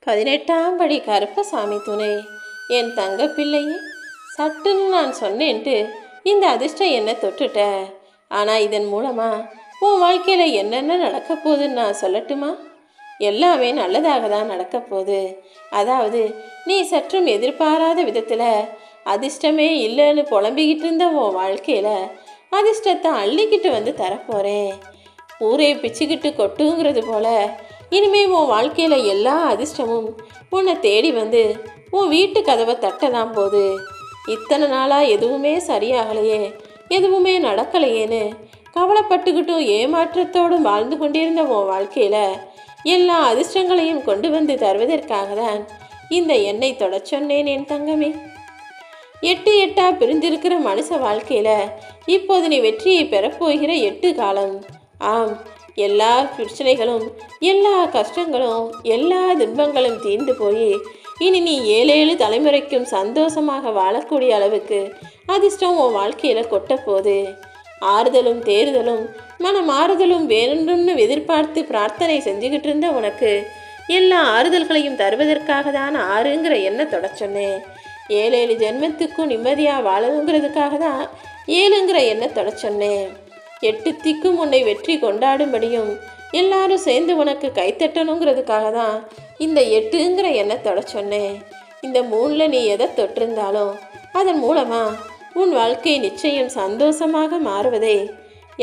18ஆம் படி கருப்பசாமி துணை. என் தங்க பிள்ளையே, சட்டுன்னு நான் சொன்னேன்ட்டு இந்த அதிர்ஷ்டம் என்ன தொட்டுட்ட. ஆனால் இதன் மூலமாக உன் வாழ்க்கையில் என்னென்ன நடக்க போகுதுன்னு நான் சொல்லட்டுமா? எல்லாமே நல்லதாக தான் நடக்க போகுது. அதாவது நீ சற்றும் எதிர்பாராத விதத்தில் அதிர்ஷ்டமே இல்லைன்னு புலம்பிக்கிட்டு இருந்த உன் வாழ்க்கையில் அதிர்ஷ்டத்தை அள்ளிக்கிட்டு வந்து தரப்போகிறேன். ஊரே பிச்சுக்கிட்டு கொட்டுங்கிறது போல இனிமே உன் வாழ்க்கையில் எல்லா அதிர்ஷ்டமும் உன்னை தேடி வந்து உன் வீட்டு கதவை தட்டலாம் போது. இத்தனை நாளாக எதுவுமே சரியாகலையே, எதுவுமே நடக்கலையேன்னு கவலைப்பட்டுக்கிட்டும் ஏமாற்றத்தோடும் வாழ்ந்து கொண்டிருந்த உன் வாழ்க்கையில் எல்லா அதிர்ஷ்டங்களையும் கொண்டு வந்து தருவதற்காக தான் இந்த எண்ணெய் தொட சொன்னேன் என் தங்கமே. 8 பிரிஞ்சிருக்கிற மனுஷ வாழ்க்கையில் இப்போது நீ வெற்றியை பெறப்போகிற 8 காலம். ஆம், எல்லா பிரச்சனைகளும், எல்லா கஷ்டங்களும், எல்லா துன்பங்களும் தீர்ந்து போய் இனி நீ 7 தலைமுறைக்கும் சந்தோஷமாக வாழக்கூடிய அளவுக்கு அதிர்ஷ்டம் உன் வாழ்க்கையில் கொட்டப்போகுது. ஆறுதலும் தேறுதலும் மனம் ஆறுதலும் வேணும்னு எதிர்பார்த்து பிரார்த்தனை செஞ்சுக்கிட்டு இருந்த உனக்கு எல்லா ஆறுதல்களையும் தருவதற்காக தான் 6ங்கிற எண்ணெய் தொட சொன்னேன். 7 ஜென்மத்துக்கும் நிம்மதியாக வாழணுங்கிறதுக்காக தான் 7ங்கிற எண்ணெய் தொட சொன்னேன். 8 திக்கும் உன்னை வெற்றி கொண்டாடும்படியும் எல்லாரும் சேர்ந்து உனக்கு கைத்தட்டணுங்கிறதுக்காக தான் இந்த 8ங்கிற எண்ணெய் தொட சொன்னேன். இந்த 3ல் நீ எதை தொட்டிருந்தாலும் அதன் மூலமாக உன் வாழ்க்கை நிச்சயம் சந்தோஷமாக மாறுவதை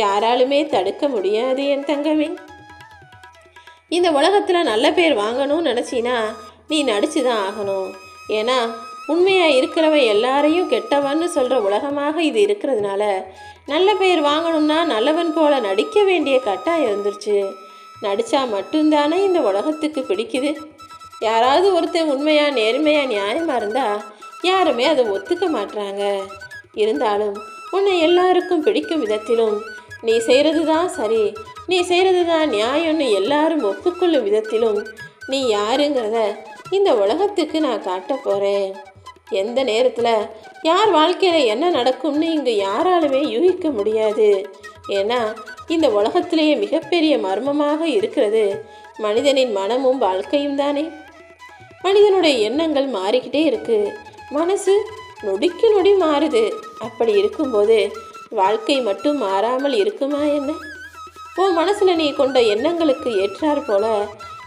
யாராலுமே தடுக்க முடியாது என் தங்கமே. இந்த உலகத்தில் நல்ல பேர் வாங்கணும்னு நினச்சினா நீ நடிச்சு தான் ஆகணும். ஏன்னா உண்மையாக இருக்கிறவன் எல்லாரையும் கெட்டவன்னு சொல்கிற உலகமாக இது இருக்கிறதுனால நல்ல பெயர் வாங்கணும்னா நல்லவன் போல நடிக்க வேண்டிய கட்டாயம் இருந்துருச்சு. நடித்தா மட்டும்தானே இந்த உலகத்துக்கு பிடிக்குது. யாராவது ஒருத்தர் உண்மையாக நேர்மையாக நியாயமாக இருந்தால் யாருமே அதை ஒத்துக்க மாட்டுறாங்க. இருந்தாலும் உன்னை எல்லாருக்கும் பிடிக்கும் விதத்திலும் நீ செய்கிறது தான் சரி, நீ செய்கிறது தான் நியாயம்னு எல்லாரும் ஒப்புக்கொள்ளும் விதத்திலும் நீ யாருங்கிறத இந்த உலகத்துக்கு நான் காட்ட போகிறேன். எந்த நேரத்தில் யார் வாழ்க்கையில் என்ன நடக்கும்னு இங்கே யாராலுமே யூகிக்க முடியாது. ஏன்னா இந்த உலகத்திலேயே மிகப்பெரிய மர்மமாக இருக்கிறது மனிதனின் மனமும் வாழ்க்கையும் தானே. மனிதனுடைய எண்ணங்கள் மாறிக்கிட்டே இருக்கு, மனசு நொடிக்கு நொடி மாறுது. அப்படி இருக்கும்போது வாழ்க்கை மட்டும் மாறாமல் இருக்குமா என்ன? உன் மனசில் நீ கொண்ட எண்ணங்களுக்கு ஏற்றாற் போல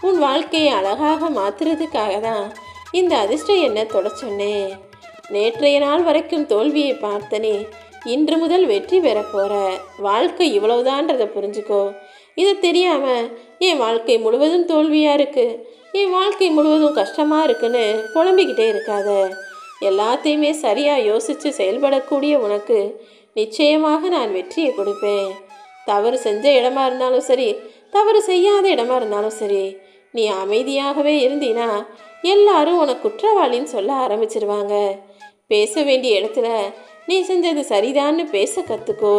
உன் வாழ்க்கையை அழகாக மாற்றுறதுக்காக தான் இந்த அதிர்ஷ்ட எண்ணெய் தொட சொன்னேன். நேற்றைய நாள் வரைக்கும் தோல்வியை பார்த்தனே, இன்று முதல் வெற்றி பெற போகிற. வாழ்க்கை இவ்வளவுதான்றதை புரிஞ்சுக்கோ. இதை தெரியாமல் என் வாழ்க்கை முழுவதும் தோல்வியாக இருக்குது, என் வாழ்க்கை முழுவதும் கஷ்டமாக இருக்குன்னு புலம்பிக்கிட்டே இருக்காத. எல்லாத்தையுமே சரியாக யோசித்து செயல்படக்கூடிய உனக்கு நிச்சயமாக நான் வெற்றியை கொடுப்பேன். தவறு செஞ்ச இடமா இருந்தாலும் சரி, தவறு செய்யாத இடமா இருந்தாலும் சரி, நீ அமைதியாகவே இருந்தீனா எல்லாரும் உனக்கு குற்றவாளின்னு சொல்ல ஆரம்பிச்சிருவாங்க. பேச வேண்டிய இடத்துல நீ செஞ்சது சரிதான்னு பேச கற்றுக்கோ.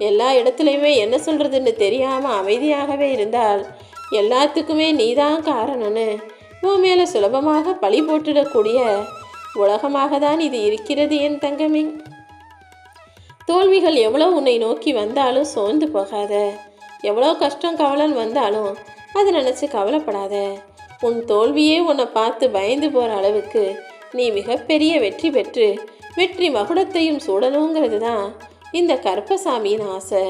எல்லா இடத்துலையுமே என்ன சொல்கிறதுன்னு தெரியாமல் அமைதியாகவே இருந்தால் எல்லாத்துக்குமே நீதான் காரணம்னு உன் மேலே சுலபமாக பழி போட்டுடக்கூடிய உலகமாக தான் இது இருக்கிறது என் தங்கமே. தோல்விகள் எவ்வளோ உன்னை நோக்கி வந்தாலும் சோர்ந்து போகாத. எவ்வளோ கஷ்டம் கவலைன்னு வந்தாலும் அதை நினச்சி கவலைப்படாத. உன் தோல்வியே உன்னை பார்த்து பயந்து போகிற அளவுக்கு நீ மிகப்பெரிய வெற்றி பெற்று வெற்றி மகுடத்தையும் சூடணுங்கிறது தான் இந்த கருப்பசாமியின் ஆசை.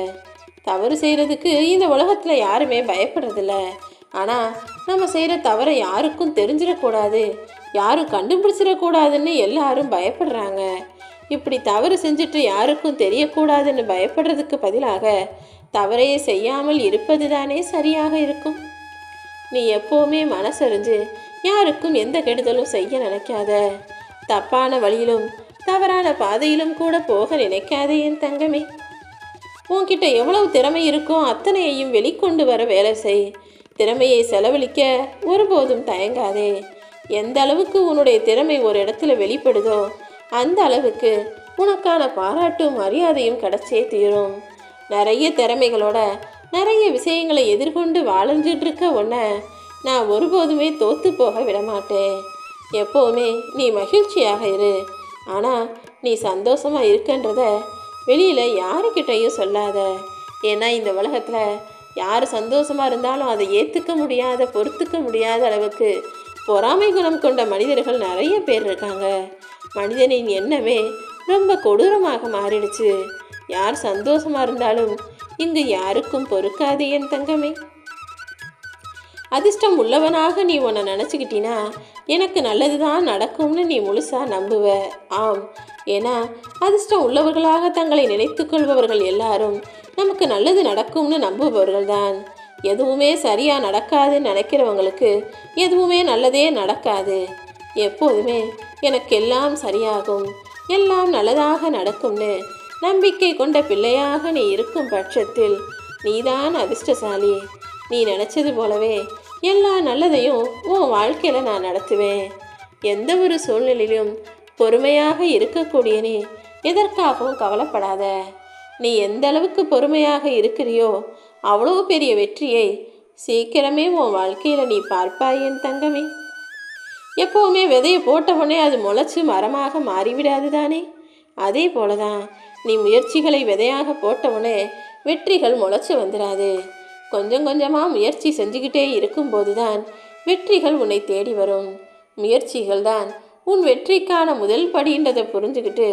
தவறு செய்கிறதுக்கு இந்த உலகத்தில் யாருமே பயப்படுறதில்ல. ஆனால் நம்ம செய்கிற தவறை யாருக்கும் தெரிஞ்சிடக்கூடாது, யாரும் கண்டுபிடிச்சிடக்கூடாதுன்னு எல்லாரும் பயப்படுறாங்க. இப்படி தவறு செஞ்சுட்டு யாருக்கும் தெரியக்கூடாதுன்னு பயப்படுறதுக்கு பதிலாக தவறையே செய்யாமல் இருப்பது தானே சரியாக இருக்கும். நீ எப்போவுமே மனசறிஞ்சு யாருக்கும் எந்த கெடுதலும் செய்ய நினைக்காத. தப்பான வழியிலும் தவறான பாதையிலும் கூட போக நினைக்காதே என் தங்கமே. உன்கிட்ட எவ்வளவு திறமை இருக்கோ அத்தனையையும் வெளிக்கொண்டு வர வேலை செய். திறமையை செலவழிக்க ஒருபோதும் தயங்காதே. எந்த அளவுக்கு உன்னுடைய திறமை ஒரு இடத்துல வெளிப்படுதோ அந்த அளவுக்கு உனக்கான பாராட்டும் மரியாதையும் கிடைச்சே தீரும். நிறைய திறமைகளோட நிறைய விஷயங்களை எதிர்கொண்டு வாழ்ந்துட்டு இருக்க உன்னை நான் ஒருபோதுமே தோற்று போக விடமாட்டேன். எப்போவுமே நீ மகிழ்ச்சியாக இரு. ஆனால் நீ சந்தோஷமாக இருக்கன்றத வெளியில் யாருக்கிட்டையும் சொல்லாத. ஏன்னா இந்த உலகத்தில் யார் சந்தோஷமாக இருந்தாலும் அதை ஏற்றுக்க முடியாத, பொறுத்துக்க முடியாத அளவுக்கு பொறாமை குணம் கொண்ட மனிதர்கள் நிறைய பேர் இருக்காங்க. மனிதனின் எண்ணமே ரொம்ப கொடூரமாக மாறிடுச்சு. யார் சந்தோஷமா இருந்தாலும் இங்கு யாருக்கும் பொறுக்காது என் தங்கமே. அதிர்ஷ்டம் உள்ளவனாக நீ உன்னை நினச்சிக்கிட்டினா எனக்கு நல்லது தான் நடக்கும்னு நீ முழுசாக நம்புவ. ஆம், ஏன்னா அதிர்ஷ்டம் உள்ளவர்களாக தங்களை நினைத்து கொள்பவர்கள் எல்லாரும் நமக்கு நல்லது நடக்கும்னு நம்புபவர்கள் தான். எதுவுமே சரியாக நடக்காதுன்னு நினைக்கிறவங்களுக்கு எதுவுமே நல்லதே நடக்காது. எப்போதுமே எனக்கு எல்லாம் சரியாகும், எல்லாம் நல்லதாக நடக்கும்னு நம்பிக்கை கொண்ட பிள்ளையாக நீ இருக்கும் பட்சத்தில் நீதான் அதிர்ஷ்டசாலி. நீ நினச்சது போலவே எல்லா நல்லதையும் உன் வாழ்க்கையில் நான் நடத்துவேன். எந்த ஒரு சூழ்நிலையிலும் பொறுமையாக இருக்கக்கூடிய நீ எதற்காகவும் கவலைப்படாத. நீ எந்த அளவுக்கு பொறுமையாக இருக்கிறியோ அவ்வளோ பெரிய வெற்றியை சீக்கிரமே உன் வாழ்க்கையில் நீ பார்ப்பாய் என் தங்கமே. எப்போவுமே விதையை போட்டவுடனே அது முளைச்சி மரமாக மாறிவிடாது தானே? அதே போல தான் நீ முயற்சிகளை விதையாக போட்டவுடனே வெற்றிகள் முளைச்சி வந்துடாது. கொஞ்சம் கொஞ்சமாக முயற்சி செஞ்சுக்கிட்டே இருக்கும்போது தான் வெற்றிகள் உன்னை தேடி வரும். முயற்சிகள் தான் உன் வெற்றிக்கான முதல் படின்றதை புரிஞ்சுக்கிட்டு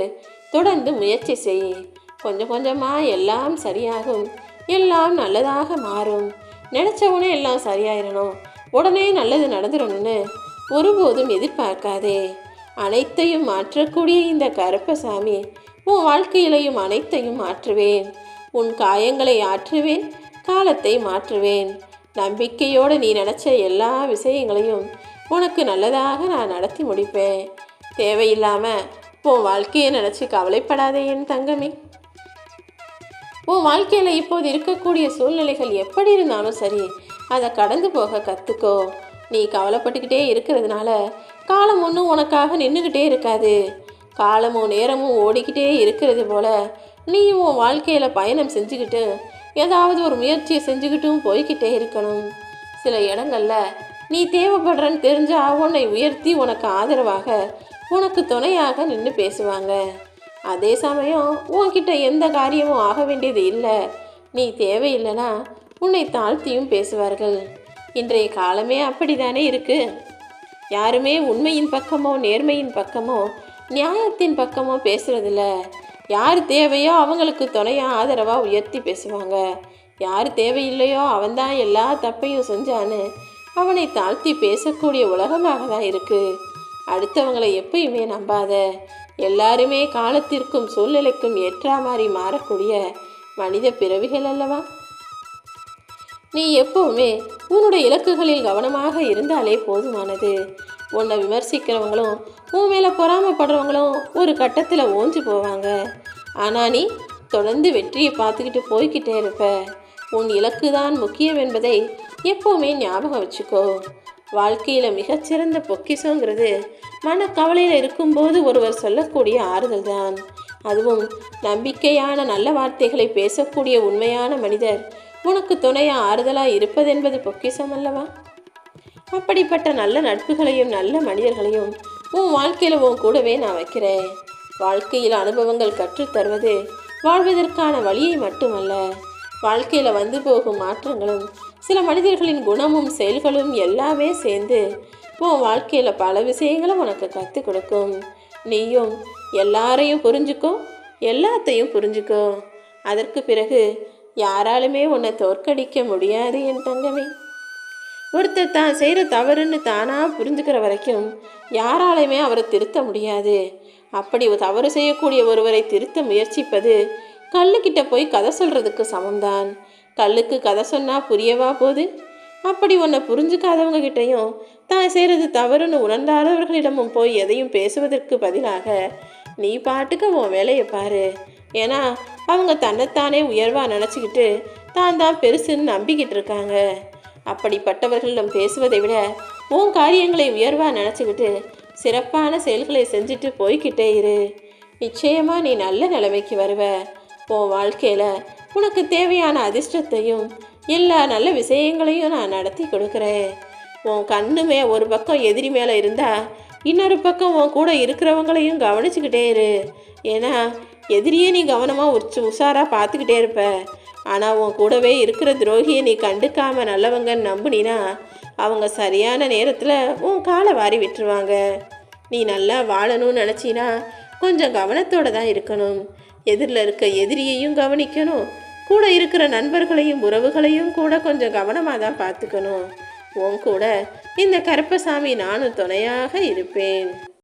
தொடர்ந்து முயற்சி செய். கொஞ்சம் கொஞ்சமாக எல்லாம் சரியாகும், எல்லாம் நல்லதாக மாறும். நினச்சவுடனே எல்லாம் சரியாயிடணும், உடனே நல்லது நடந்துடணும்னு ஒருபோதும் எதிர்பார்க்காதே. அனைத்தையும் மாற்றக்கூடிய இந்த கருப்பசாமி உன் வாழ்க்கையிலையும் அனைத்தையும் மாற்றுவேன். உன் காயங்களை ஆற்றுவேன், காலத்தை மாற்றுவேன். நம்பிக்கையோடு நீ நினச்ச எல்லா விஷயங்களையும் உனக்கு நல்லதாக நான் நடத்தி முடிப்பேன். தேவையில்லாமல் உன் வாழ்க்கையை நினச்சி கவலைப்படாதே என் தங்கமே. உன் வாழ்க்கையில் இப்போது இருக்கக்கூடிய சூழ்நிலைகள் எப்படி இருந்தாலும் சரி, அதை கடந்து போக கற்றுக்கோ. நீ கவலைப்பட்டுக்கிட்டே இருக்கிறதுனால காலம் ஒன்றும் உனக்காக நின்றுக்கிட்டே இருக்காது. காலமும் நேரமும் ஓடிக்கிட்டே இருக்கிறது போல நீயும் உன் வாழ்க்கையில் பயணம் செஞ்சுக்கிட்டு ஏதாவது ஒரு முயற்சியை செஞ்சுக்கிட்டும் போய்கிட்டே இருக்கணும். சில இடங்களில் நீ தேவைப்படுறன்னு தெரிஞ்ச உன்னை உயர்த்தி உனக்கு ஆதரவாக உனக்கு துணையாக நின்று பேசுவாங்க. அதே சமயம் உன்கிட்ட எந்த காரியமும் ஆக வேண்டியது இல்லை, நீ தேவையில்லைனா உன்னை தாழ்த்தியும் பேசுவார்கள். இன்றைய காலமே அப்படி தானே இருக்குது. யாருமே உண்மையின் பக்கமோ நேர்மையின் பக்கமோ நியாயத்தின் பக்கமோ பேசுறதில்ல. யார் தேவையோ அவங்களுக்கு துணையாக ஆதரவாக உயர்த்தி பேசுவாங்க. யார் தேவையில்லையோ அவன்தான் எல்லா தப்பையும் செஞ்சான்னு அவனை தாழ்த்தி பேசக்கூடிய உலகமாக தான் இருக்குது. அடுத்தவங்களை எப்பயுமே நம்பாத. எல்லாருமே காலத்திற்கும் சூழ்நிலைக்கும் ஏற்ற மாதிரி மாறக்கூடிய மனித பிறவிகள் அல்லவா? நீ எப்போவுமே உன்னுடைய இலக்குகளில் கவனமாக இருந்தாலே போதுமானது. உன்னை விமர்சிக்கிறவங்களும் உன் மேலே பொறாமப்படுறவங்களும் ஒரு கட்டத்தில் ஓஞ்சு போவாங்க. ஆனால் நீ தொடர்ந்து வெற்றியை பார்த்துக்கிட்டு போய்கிட்டே இருப்ப. உன் இலக்கு தான் முக்கியம் என்பதை எப்போவுமே ஞாபகம் வச்சுக்கோ. வாழ்க்கையில் மிகச்சிறந்த பொக்கிஷங்கிறது மனக்கவலையில் இருக்கும்போது ஒருவர் சொல்லக்கூடிய ஆறுதல் தான். அதுவும் நம்பிக்கையான நல்ல வார்த்தைகளை பேசக்கூடிய உண்மையான மனிதர் உனக்கு துணையாக ஆறுதலாக இருப்பதென்பது பொக்கிஷம் அல்லவா? அப்படிப்பட்ட நல்ல நட்புகளையும் நல்ல மனிதர்களையும் உன் வாழ்க்கையில் உன் கூடவே நான் வைக்கிறேன். வாழ்க்கையில் அனுபவங்கள் கற்றுத்தருவது வாழ்வதற்கான வழியை மட்டுமல்ல, வாழ்க்கையில் வந்து போகும் மாற்றங்களும் சில மனிதர்களின் குணமும் செயல்களும் எல்லாமே சேர்ந்து உன் வாழ்க்கையில் பல விஷயங்களை உனக்கு கற்றுக் கொடுக்கும். நீயும் எல்லாரையும் புரிஞ்சுக்கோ, எல்லாத்தையும் புரிஞ்சுக்கோ. அதற்கு பிறகு யாராலுமே உன்னை தோற்கடிக்க முடியாது என் தங்கமே. ஒருத்தர் தான் செய்கிற தவறுன்னு தானாக புரிஞ்சுக்கிற வரைக்கும் யாராலையுமே அவரை திருத்த முடியாது. அப்படி தவறு செய்யக்கூடிய ஒருவரை திருத்த முயற்சிப்பது கல்லுக்கிட்ட போய் கதை சொல்கிறதுக்கு சமம்தான். கல்லுக்கு கதை சொன்னால் புரியவா போகுது? அப்படி உன்னை புரிஞ்சுக்காதவங்க கிட்டையும் தான் செய்கிறது தவறுன்னு உணர்ந்தாதவர்களிடமும் போய் எதையும் பேசுவதற்கு பதிலாக நீ பாட்டுக்கு உன் வேலையை பாரு. ஏன்னா அவங்க தன்னைத்தானே உயர்வாக நினச்சிக்கிட்டு தான் பெருசுன்னு நம்பிக்கிட்டு இருக்காங்க. அப்படிப்பட்டவர்களிடம் பேசுவதை விட உன் காரியங்களை உயர்வாக நினச்சிக்கிட்டு சிறப்பான செயல்களை செஞ்சுட்டு போய்கிட்டே இரு. நிச்சயமாக நீ நல்ல நிலைமைக்கு வருவ. உன் வாழ்க்கையில் உனக்கு தேவையான அதிர்ஷ்டத்தையும் எல்லா நல்ல விஷயங்களையும் நான் நடத்தி கொடுக்குறேன். உன் கண்ணுமே ஒரு பக்கம் எதிரி மேலே இருந்தால் இன்னொரு பக்கம் உன் கூட இருக்கிறவங்களையும் கவனிச்சுக்கிட்டே இரு. ஏன்னா எதிரியே நீ கவனமாக உஷாராக பார்த்துக்கிட்டே இருப்ப. ஆனால் உன் கூடவே இருக்கிற துரோகியை நீ கண்டுக்காமல் நல்லவங்கன்னு நம்புனினா அவங்க சரியான நேரத்தில் உன் காலை வாரி விட்டுருவாங்க. நீ நல்லா வாழணும்னு நினச்சினா கொஞ்சம் கவனத்தோடு தான் இருக்கணும். எதிரில் இருக்க எதிரியையும் கவனிக்கணும், கூட இருக்கிற நண்பர்களையும் உறவுகளையும் கூட கொஞ்சம் கவனமாக தான் பார்த்துக்கணும். உன் கூட இந்த கருப்பசாமி நானும் துணையாக இருப்பேன்.